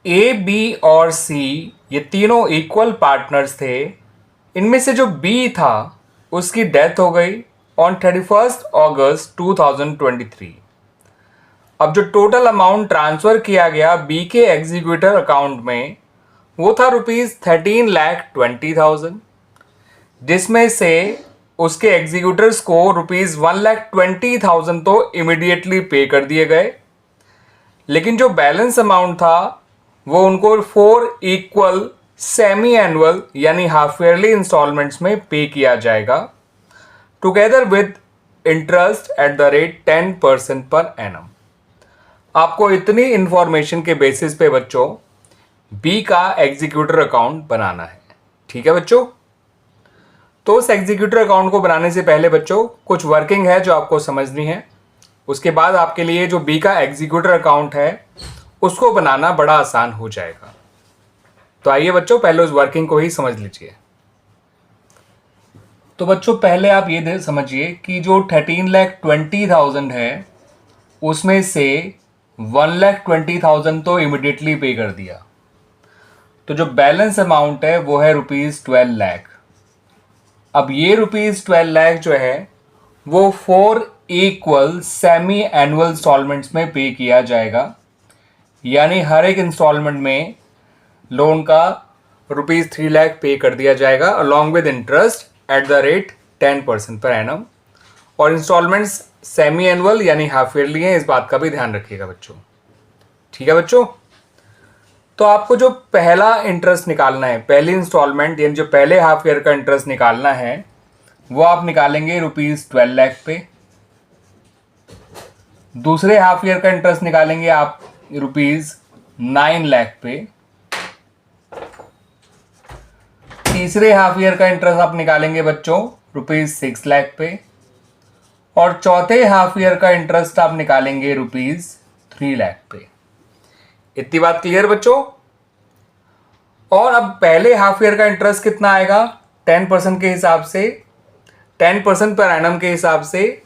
ए, B और सी ये तीनों इक्वल पार्टनर्स थे। इनमें से जो बी था उसकी डेथ हो गई ऑन 31 अगस्त 2023। अब जो टोटल अमाउंट ट्रांसफ़र किया गया बी के एग्जीक्यूटर अकाउंट में वो था ₹13,20,000, जिसमें से उसके एग्जीक्यूटर्स को ₹1,20,000 तो इमिडिएटली पे कर दिए गए, लेकिन जो बैलेंस अमाउंट था वो उनको 4 इक्वल सेमी एनुअल यानी हाफ ईयरली इंस्टॉलमेंट्स में पे किया जाएगा, together with interest at the rate 10% per annum. आपको इतनी इंफॉर्मेशन के बेसिस पे बच्चों बी का एग्जीक्यूटर अकाउंट बनाना है। ठीक है बच्चों, तो उस एग्जीक्यूटर अकाउंट को बनाने से पहले बच्चों कुछ वर्किंग है जो आपको समझनी है। उसके बाद आपके लिए जो बी का एग्जीक्यूटर अकाउंट है उसको बनाना बड़ा आसान हो जाएगा। तो आइए बच्चों पहले उस वर्किंग को ही समझ लीजिए। तो बच्चों पहले आप ये समझिए कि जो 13,20,000 है उसमें से 1,20,000 तो इमिडिएटली पे कर दिया, तो जो बैलेंस अमाउंट है वो है ₹12,00,000। अब ये ₹12,00,000 जो है वो 4 इक्वल सेमी एनुअल इंस्टॉलमेंट्स में पे किया जाएगा, यानी हर एक इंस्टॉलमेंट में लोन का ₹3,00,000 पे कर दिया जाएगा along with interest at the rate 10% per annum. और इंस्टॉलमेंट्स सेमी एनुअल यानी हाफ ईयरली हैं, इस बात का भी ध्यान रखिएगा बच्चों। ठीक है बच्चों, तो आपको जो पहला इंटरेस्ट निकालना है, पहली इंस्टॉलमेंट यानी जो पहले हाफ ईयर का इंटरेस्ट निकालना है वो आप निकालेंगे ₹12,00,000 पे। दूसरे हाफ ईयर का इंटरेस्ट निकालेंगे आप ₹9,00,000 पे। तीसरे हाफ ईयर का इंटरेस्ट आप निकालेंगे बच्चों ₹6,00,000 पे। और चौथे हाफ ईयर का इंटरेस्ट आप निकालेंगे ₹3,00,000 पे। इतनी बात क्लियर बच्चों? और अब पहले हाफ ईयर का इंटरेस्ट कितना आएगा 10% के हिसाब से, 10% पर एनम के हिसाब से।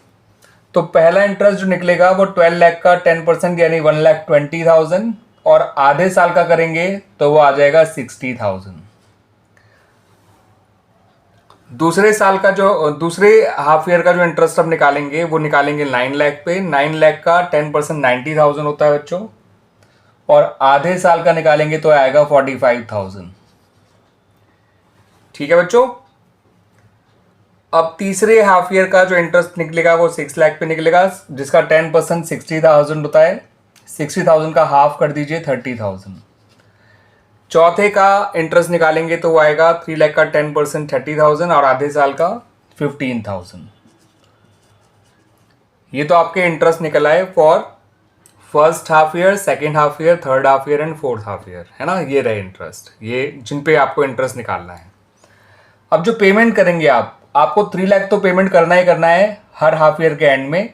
तो पहला इंटरेस्ट जो निकलेगा वो 12,00,000 का 10% यानी 1,20,000, और आधे साल का करेंगे तो वो आ जाएगा 60,000। दूसरे हाफ ईयर का जो इंटरेस्ट अब निकालेंगे वो निकालेंगे 9,00,000 पे। 9,00,000 का 10% 90,000 होता है बच्चों, और आधे साल का निकालेंगे तो आएगा 45,000। ठीक है बच्चों, अब तीसरे हाफ ईयर का जो इंटरेस्ट निकलेगा वो 6,00,000 पे निकलेगा, जिसका 10% 60,000 होता है। 60,000 का हाफ कर दीजिए 30,000। चौथे का इंटरेस्ट निकालेंगे तो वो आएगा 3,00,000 का 10% 30,000 और आधे साल का 15,000। ये तो आपके इंटरेस्ट निकल आए for first half year, second half year, third half year and fourth half year, है ना। ये रहे इंटरेस्ट, ये जिन पे आपको इंटरेस्ट निकालना है। अब जो पेमेंट करेंगे आपको 3,00,000 तो पेमेंट करना ही करना है हर हाफ ईयर के एंड में,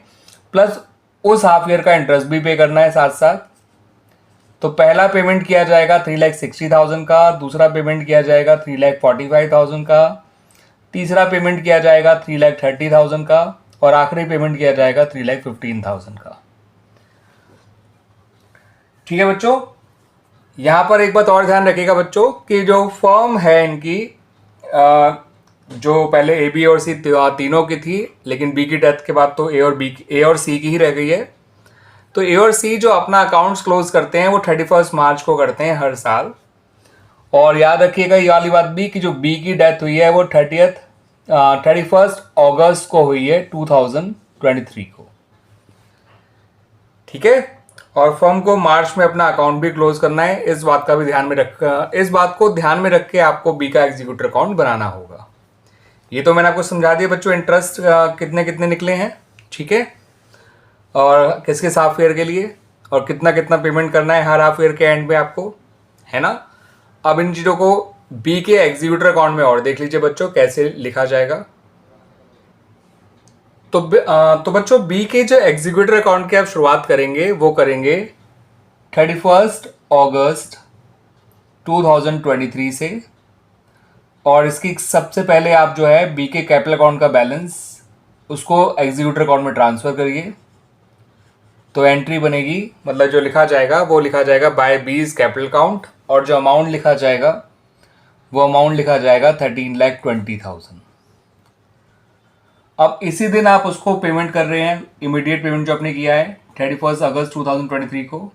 प्लस उस हाफ ईयर का इंटरेस्ट भी पे करना है साथ साथ। तो पहला पेमेंट किया जाएगा 3,60,000 का, दूसरा पेमेंट किया जाएगा 3,45,000 का, तीसरा पेमेंट किया जाएगा 3,30,000 का, और आखिरी पेमेंट किया जाएगा 3,15,000 का। ठीक है बच्चों, यहां पर एक बात और ध्यान रखिएगा बच्चों कि जो फर्म है इनकी, जो पहले ए, बी और सी तीनों की थी, लेकिन बी की डेथ के बाद तो ए और सी की ही रह गई है। तो ए और सी जो अपना अकाउंट्स क्लोज करते हैं वो 31 मार्च को करते हैं हर साल। और याद रखिएगा ये वाली बात भी कि जो बी की डेथ हुई है वो 31 अगस्त को हुई है 2023 को। ठीक है, और फर्म को मार्च में अपना अकाउंट भी क्लोज करना है। इस बात को ध्यान में रख के आपको बी का एग्जीक्यूटर अकाउंट बनाना होगा। ये तो मैंने आपको समझा दिया बच्चों इंटरेस्ट कितने कितने निकले हैं। ठीक है, और किस किस हाफ ईयर के लिए, और कितना कितना पेमेंट करना है हर हाफ ईयर के एंड में आपको, है ना। अब इन चीज़ों को बी के एग्जीक्यूटर अकाउंट में और देख लीजिए बच्चों कैसे लिखा जाएगा। तो बच्चों बी के जो एग्जीक्यूटर अकाउंट की आप शुरुआत करेंगे वो करेंगे 31 अगस्त 2023 से। और इसकी सबसे पहले आप जो है बी के कैपिटल अकाउंट का बैलेंस उसको एग्जीक्यूटर अकाउंट में ट्रांसफ़र करिए। तो एंट्री बनेगी, मतलब जो लिखा जाएगा वो लिखा जाएगा बाय बीज कैपिटल अकाउंट, और जो अमाउंट लिखा जाएगा वो अमाउंट लिखा जाएगा 13,20,000। अब इसी दिन आप उसको पेमेंट कर रहे हैं, इमीडिएट पेमेंट जो आपने किया है 31 अगस्त 2023 को,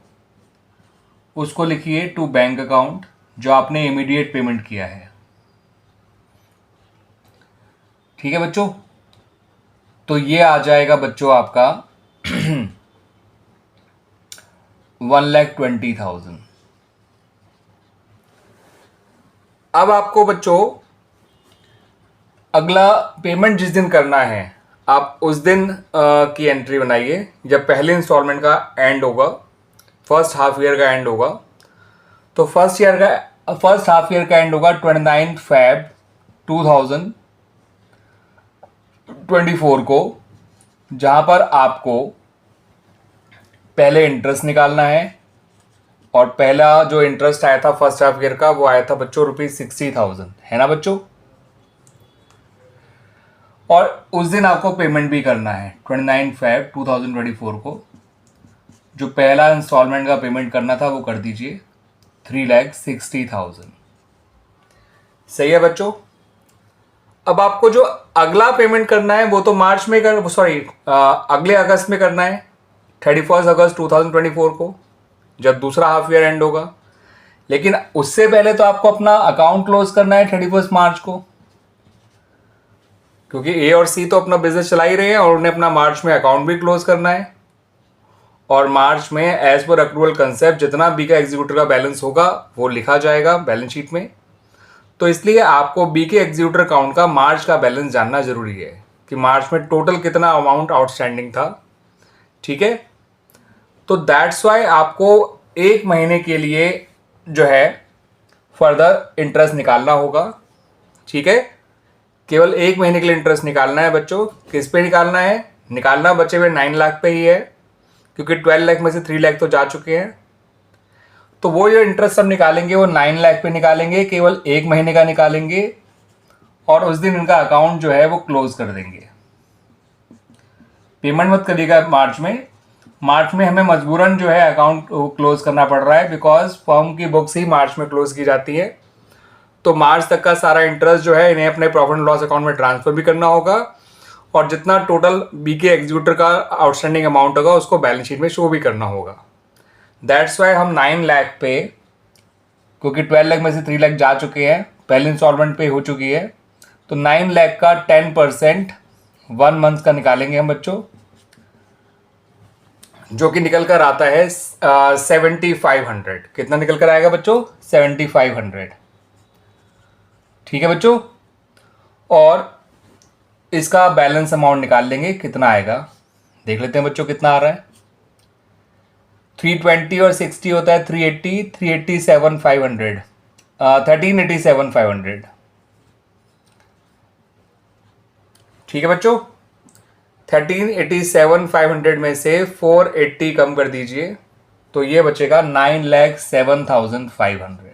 उसको लिखिए टू बैंक अकाउंट जो आपने इमीडिएट पेमेंट किया है। ठीक है बच्चों, तो ये आ जाएगा बच्चों आपका 1,20,000। अब आपको बच्चों अगला पेमेंट जिस दिन करना है आप उस दिन की एंट्री बनाइए जब पहले इंस्टॉलमेंट का एंड होगा, फर्स्ट हाफ ईयर का एंड होगा। तो फर्स्ट हाफ ईयर का एंड होगा 29 Feb 2024 को, जहां पर आपको पहले इंटरेस्ट निकालना है, और पहला जो इंटरेस्ट आया था फर्स्ट हाफ ईयर का वो आया था बच्चों ₹60,000, है ना बच्चों। और उस दिन आपको पेमेंट भी करना है 29 Feb 2024 को। जो पहला इंस्टॉलमेंट का पेमेंट करना था वो कर दीजिए 3,60,000। सही है बच्चों। अब आपको जो अगला पेमेंट करना है वो तो मार्च में अगले अगस्त में करना है 31 अगस्त 2024 को, जब दूसरा हाफ ईयर एंड होगा। लेकिन उससे पहले तो आपको अपना अकाउंट क्लोज करना है 31 मार्च को, क्योंकि ए और सी तो अपना बिजनेस चला ही रहे हैं और उन्हें अपना मार्च में अकाउंट भी क्लोज करना है। और मार्च में एज पर अक्रूवल कंसेप्ट जितना बी का एग्जीक्यूटर का बैलेंस होगा वो लिखा जाएगा बैलेंस शीट में। तो इसलिए आपको बी के एग्जीक्यूटर अकाउंट का मार्च का बैलेंस जानना जरूरी है कि मार्च में टोटल कितना अमाउंट आउटस्टैंडिंग था। ठीक है, तो दैट्स वाई आपको एक महीने के लिए जो है फर्दर इंटरेस्ट निकालना होगा। ठीक है, केवल एक महीने के लिए इंटरेस्ट निकालना है बच्चों। किस पे निकालना है? निकालना बचे हुए 9 लाख पे ही है, क्योंकि 12 लाख में से 3 लाख तो जा चुके हैं। तो वो जो इंटरेस्ट हम निकालेंगे वो 9 लाख पे निकालेंगे, केवल एक महीने का निकालेंगे, और उस दिन इनका अकाउंट जो है वो क्लोज कर देंगे। पेमेंट मत करिएगा मार्च में। मार्च में हमें मजबूरन जो है अकाउंट क्लोज करना पड़ रहा है, बिकॉज फर्म की बुक्स ही मार्च में क्लोज की जाती है। तो मार्च तक का सारा इंटरेस्ट जो है इन्हें अपने प्रॉफिट एंड लॉस अकाउंट में ट्रांसफर भी करना होगा, और जितना टोटल बी के एग्जीक्यूटर का आउटस्टैंडिंग अमाउंट होगा उसको बैलेंस शीट में शो भी करना होगा। दैट्स वाई हम 9 लाख पे, क्योंकि 12 लाख में से 3 लाख जा चुके हैं, पहले इंस्टॉलमेंट पे हो चुकी है, तो 9 लाख का 10% 1 मंथ का निकालेंगे हम बच्चों, जो कि निकल कर आता है 7,500। कितना निकल कर आएगा बच्चों? 7,500। ठीक है बच्चों, और इसका बैलेंस अमाउंट निकाल लेंगे, कितना आएगा देख लेते हैं बच्चों कितना आ रहा है। 320 और 60 होता है 380, 387,500, 1387,500। ठीक है बच्चों, 1387,500 में से 480 कम कर दीजिए तो ये बचेगा 9,07,500।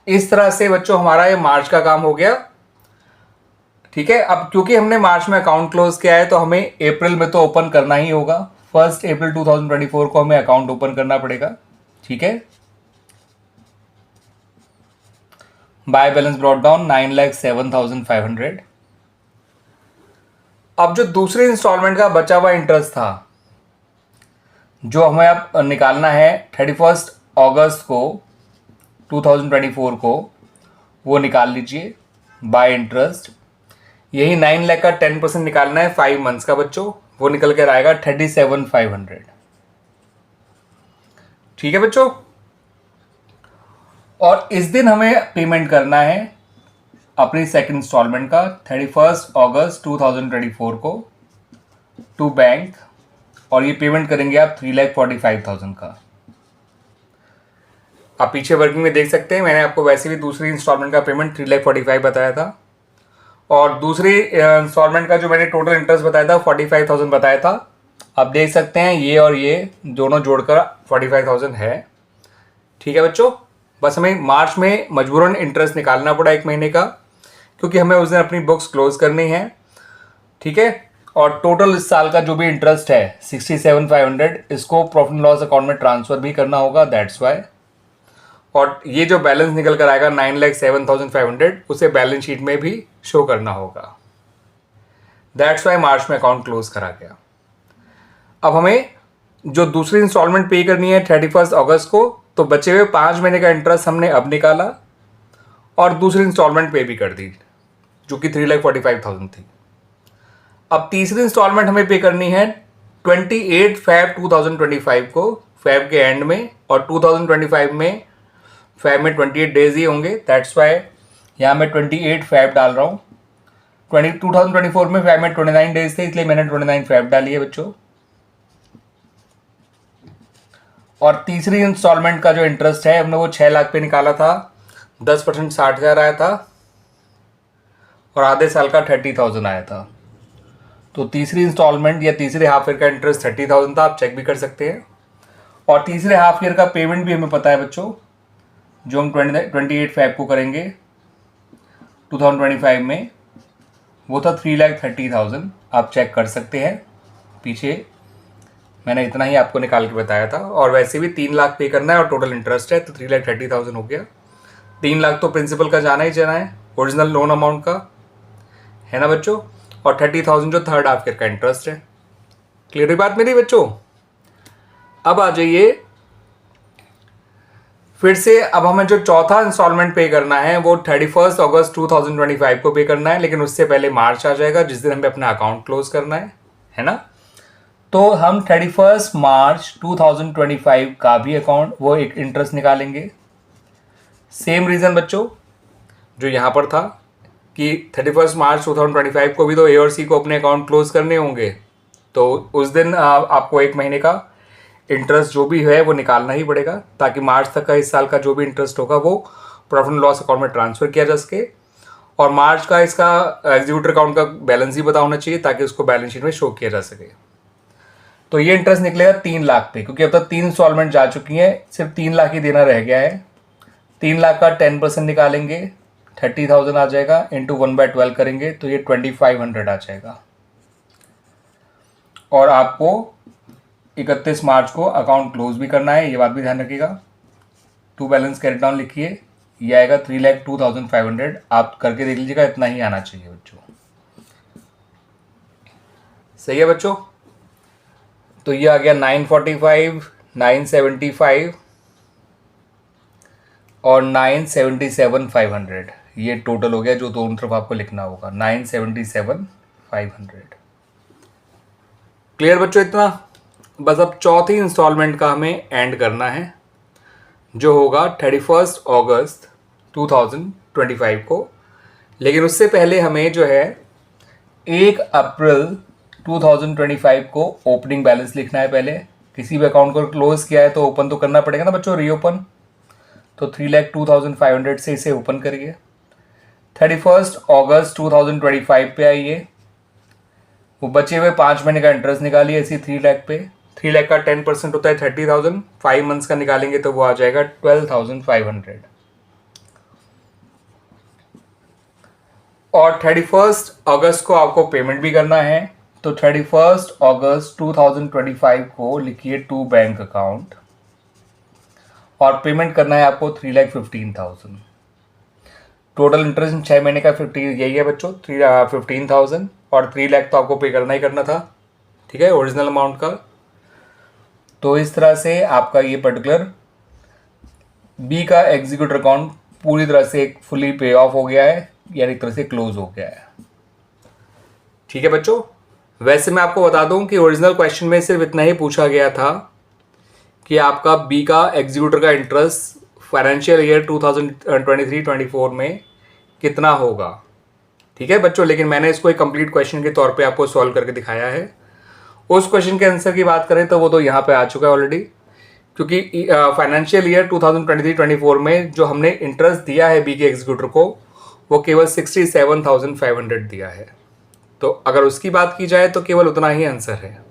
इस तरह से बच्चों हमारा ये मार्च का काम हो गया। ठीक है, अब क्योंकि हमने मार्च में अकाउंट क्लोज किया है तो हमें अप्रैल में तो ओपन करना ही होगा। 1 अप्रैल 2024 को हमें अकाउंट ओपन करना पड़ेगा। ठीक है, बाय बैलेंस ब्रॉट डाउन 9,07,500। अब जो दूसरे इंस्टॉलमेंट का बचा हुआ इंटरेस्ट था जो हमें अब निकालना है 31 अगस्त को 2024 को, वो निकाल लीजिए बाय इंटरेस्ट। यही 9 लाख का 10% निकालना है 5 मंथ्स का बच्चों, वो निकल कर आएगा 37,500। ठीक है बच्चों, और इस दिन हमें पेमेंट करना है अपनी सेकंड इंस्टॉलमेंट का 31 अगस्त 2024 को टू बैंक, और ये पेमेंट करेंगे आप 3,45,000 का। आप पीछे वर्किंग में देख सकते हैं, मैंने आपको वैसे भी दूसरी इंस्टॉलमेंट का पेमेंट 3,45,000 बताया था, और दूसरी इंस्टॉलमेंट का जो मैंने टोटल इंटरेस्ट बताया था 45,000 बताया था। आप देख सकते हैं ये और ये दोनों जोड़कर 45,000 है। ठीक है बच्चों, बस हमें मार्च में मजबूरन इंटरेस्ट निकालना पड़ा एक महीने का, क्योंकि हमें उस दिन अपनी बुक्स क्लोज करनी है। ठीक है। और टोटल इस साल का जो भी इंटरेस्ट है 67,500, इसको प्रॉफिट लॉस अकाउंट में ट्रांसफर भी करना होगा, दैट्स वाई। और ये जो बैलेंस निकल कर आएगा 9,07,500, उसे बैलेंस शीट में भी शो करना होगा, दैट्स वाई मार्च में अकाउंट क्लोज करा गया। अब हमें जो दूसरी इंस्टॉलमेंट पे करनी है 31 अगस्त को, तो बचे हुए 5 महीने का इंटरेस्ट हमने अब निकाला और दूसरी इंस्टॉलमेंट पे भी कर दी, जो कि 3,45,000 थी। अब तीसरी इंस्टॉलमेंट हमें पे करनी है 28 Feb 2025 को, फेब के एंड में, और 2025 में फेब में 28 डेज ही होंगे, दैट्स वाई यहाँ मैं 28 Feb डाल रहा हूँ। 2024 में फेब में 29 डेज थे, इसलिए मैंने 29 Feb डाली है बच्चों। और तीसरी इंस्टॉलमेंट का जो इंटरेस्ट है हमने वो 6 लाख पे निकाला था, 10% 60,000 आया था और आधे साल का 30,000 आया था। तो तीसरी इंस्टॉलमेंट या तीसरे हाफ ईयर का इंटरेस्ट 30,000 था, आप चेक भी कर सकते हैं। और तीसरे हाफ ईयर का पेमेंट भी हमें पता है बच्चों, जो हम 28 Feb को करेंगे 2025 में, वो था 3,30,000। आप चेक कर सकते हैं, पीछे मैंने इतना ही आपको निकाल के बताया था। और वैसे भी 3 लाख पे करना है और टोटल इंटरेस्ट है, तो 3,30,000 हो गया। 3 लाख तो प्रिंसिपल का जाना ही जाना है, ओरिजिनल लोन अमाउंट का, है ना बच्चों। और 30,000 जो थर्ड हाफ ईयर का इंटरेस्ट है। क्लियर हुई बात मेरी बच्चों। अब आ जाइए फिर से, अब हमें जो चौथा इंस्टॉलमेंट पे करना है वो 31 अगस्त 2025 को पे करना है, लेकिन उससे पहले मार्च आ जाएगा, जिस दिन हमें अपना अकाउंट क्लोज करना है ना। तो हम 31 मार्च 2025 का भी अकाउंट, वो एक इंटरेस्ट निकालेंगे। सेम रीज़न बच्चों जो यहाँ पर था कि 31 मार्च 2025 को भी तो ए और सी को अपने अकाउंट क्लोज करने होंगे, तो उस दिन आपको 1 महीने का इंटरेस्ट जो भी है वो निकालना ही पड़ेगा, ताकि मार्च तक का इस साल का जो भी इंटरेस्ट होगा वो प्रॉफिट एंड लॉस अकाउंट में ट्रांसफ़र किया जा सके। और मार्च का इसका एग्जीक्यूटिव अकाउंट का बैलेंस ही पता होना चाहिए, ताकि उसको बैलेंस शीट में शो किया जा सके। तो ये इंटरेस्ट निकलेगा 3 लाख पे, क्योंकि अब तक 3 इंस्टॉलमेंट जा चुकी हैं, सिर्फ 3 लाख ही देना रह गया है। 3 लाख का 10% निकालेंगे, 30,000 आ जाएगा, इंटू 1/12 करेंगे तो ये 2,500 आ जाएगा। और आपको 31 मार्च को अकाउंट क्लोज भी करना है, ये बात भी ध्यान रखिएगा। टू बैलेंस कैरी डाउन लिखिए, ये आएगा 3,02,500। आप करके देख लीजिएगा, इतना ही आना चाहिए बच्चों। सही है बच्चों। तो ये आ गया 945, 975 और 977,500। ये टोटल हो गया जो दोनों तरफ आपको लिखना होगा, 977,500। क्लियर बच्चों इतना। बस अब चौथी इंस्टॉलमेंट का हमें एंड करना है, जो होगा 31 अगस्त 2025 को। लेकिन उससे पहले हमें जो है 1 अप्रैल 2025 को ओपनिंग बैलेंस लिखना है। पहले किसी भी अकाउंट को क्लोज किया है तो ओपन तो करना पड़ेगा ना बच्चों, रीओपन। तो 3,02,500 से इसे ओपन करिए। 31 अगस्त 2025 पे आइए, वो बचे हुए 5 महीने का इंटरेस्ट निकालिए इसी 3 लाख पे। 3 लाख का 10% होता है 30,000, 5 मंथ्स का निकालेंगे तो वो आ जाएगा 12,500। और 31 अगस्त को आपको पेमेंट भी करना है, तो 31 अगस्त 2025 को लिखिए टू बैंक अकाउंट, और पेमेंट करना है आपको 3,15,000। टोटल इंटरेस्ट 6 महीने का 50 यही है बच्चों, 15,000। और 3 लाख तो आपको पे करना ही करना था, ठीक है, ओरिजिनल अमाउंट का। तो इस तरह से आपका ये पर्टिकुलर बी का एग्जीक्यूटिव अकाउंट पूरी तरह से फुली पे ऑफ हो गया है, यानी एक तरह से क्लोज हो गया है। ठीक है बच्चों। वैसे मैं आपको बता दूं कि ओरिजिनल क्वेश्चन में सिर्फ इतना ही पूछा गया था कि आपका बी का एग्जीक्यूटिव का इंटरेस्ट फाइनेंशियल ईयर 2023-24 में कितना होगा। ठीक है बच्चों, लेकिन मैंने इसको एक कंप्लीट क्वेश्चन के तौर पे आपको सॉल्व करके दिखाया है। उस क्वेश्चन के आंसर की बात करें तो वो तो यहाँ पे आ चुका है ऑलरेडी, क्योंकि फाइनेंशियल ईयर 2023-24 में जो हमने इंटरेस्ट दिया है बी के एग्जीक्यूटिव को, वो केवल 67,500 दिया है। तो अगर उसकी बात की जाए तो केवल उतना ही आंसर है।